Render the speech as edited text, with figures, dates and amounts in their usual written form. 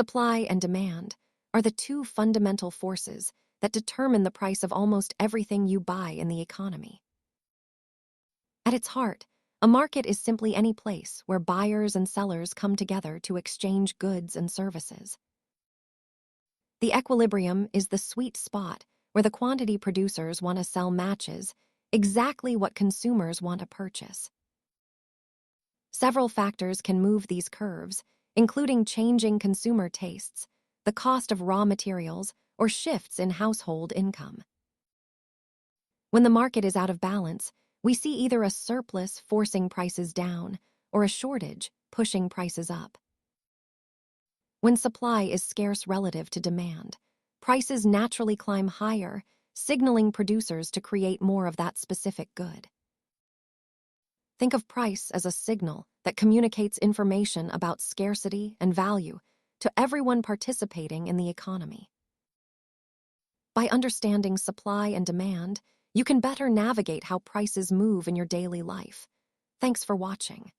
Supply and demand are the two fundamental forces that determine the price of almost everything you buy in the economy. At its heart, a market is simply any place where buyers and sellers come together to exchange goods and services. The equilibrium is the sweet spot where the quantity producers want to sell matches exactly what consumers want to purchase. Several factors can move these curves, including changing consumer tastes, the cost of raw materials, or shifts in household income. When the market is out of balance, we see either a surplus forcing prices down or a shortage pushing prices up. When supply is scarce relative to demand, prices naturally climb higher, signaling producers to create more of that specific good. Think of price as a signal that communicates information about scarcity and value to everyone participating in the economy. By understanding supply and demand, you can better navigate how prices move in your daily life. Thanks for watching.